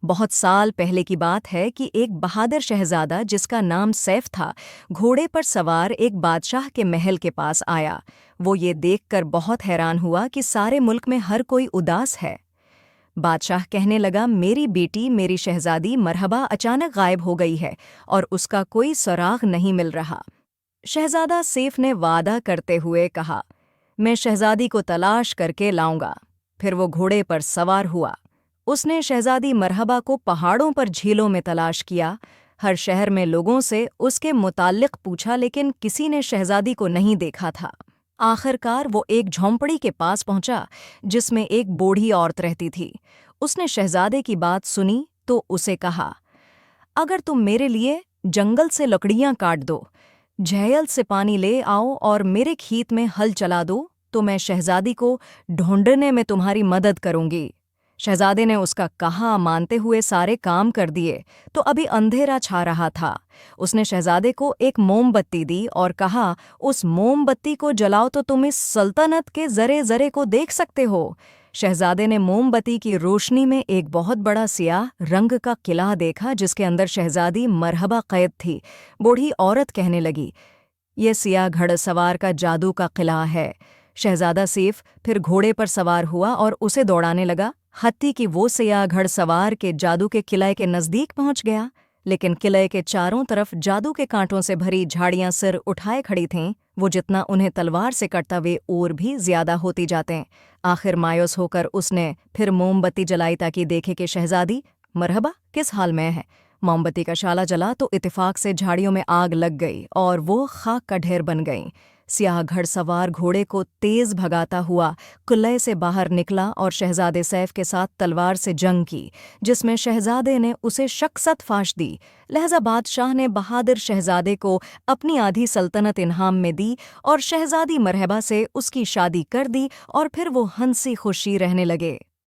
بہت سال پہلے کی بات ہے کہ ایک بہادر شہزادہ جس کا نام سیف تھا، گھوڑے پر سوار ایک بادشاہ کے محل کے پاس آیا۔ وہ یہ دیکھ کر بہت حیران ہوا کہ سارے ملک میں ہر کوئی اداس ہے۔ بادشاہ کہنے لگا، میری بیٹی، میری شہزادی مرحبا اچانک غائب ہو گئی ہے اور اس کا کوئی سراغ نہیں مل رہا۔ شہزادہ سیف نے وعدہ کرتے ہوئے کہا، میں شہزادی کو تلاش کر کے لاؤں گا۔ پھر وہ گھوڑے پر سوار ہوا۔ اس نے شہزادی مرحبا کو پہاڑوں پر جھیلوں میں تلاش کیا، ہر شہر میں لوگوں سے اس کے متعلق پوچھا، لیکن کسی نے شہزادی کو نہیں دیکھا تھا۔ آخر کار وہ ایک جھونپڑی کے پاس پہنچا جس میں ایک بوڑھی عورت رہتی تھی۔ اس نے شہزادے کی بات سنی تو اسے کہا، اگر تم میرے لیے جنگل سے لکڑیاں کاٹ دو، جھیل سے پانی لے آؤ اور میرے کھیت میں ہل چلا دو تو میں شہزادی کو ڈھونڈنے میں تمہاری مدد کروں گی۔ شہزادے نے اس کا کہا مانتے ہوئے سارے کام کر دیے تو ابھی اندھیرا چھا رہا تھا۔ اس نے شہزادے کو ایک موم بتی دی اور کہا، اس موم بتی کو جلاؤ تو تم اس سلطنت کے ذرے ذرے کو دیکھ سکتے ہو۔ شہزادے نے موم بتی کی روشنی میں ایک بہت بڑا سیاہ رنگ کا قلعہ دیکھا جس کے اندر شہزادی مرحبا قید تھی۔ بوڑھی عورت کہنے لگی، یہ سیاہ گھڑ سوار کا جادو کا قلعہ ہے۔ شہزادہ سیف پھر گھوڑے پر سوار ہوا اور اسے دوڑانے لگا، حتیٰ کہ وہ سیاہ گھڑ سوار کے جادو کے قلعے کے نزدیک پہنچ گیا، لیکن قلعے کے چاروں طرف جادو کے کانٹوں سے بھری جھاڑیاں سر اٹھائے کھڑی تھیں۔ وہ جتنا انہیں تلوار سے کٹتا ہوئے اور بھی زیادہ ہوتی جاتے۔ آخر مایوس ہو کر اس نے پھر موم بتی جلائی تاکہ دیکھے کہ شہزادی مرحبا کس حال میں ہے۔ موم بتی کا شعلہ جلا تو اتفاق سے جھاڑیوں میں آگ لگ گئی اور وہ خاک کا ڈھیر بن گئیں۔ سیاہ گھڑ سوار گھوڑے کو تیز بھگاتا ہوا قلعے سے باہر نکلا اور شہزادے سیف کے ساتھ تلوار سے جنگ کی، جس میں شہزادے نے اسے شکست فاش دی۔ لہذا بادشاہ نے بہادر شہزادے کو اپنی آدھی سلطنت انعام میں دی اور شہزادی مرحبا سے اس کی شادی کر دی اور پھر وہ ہنسی خوشی رہنے لگے۔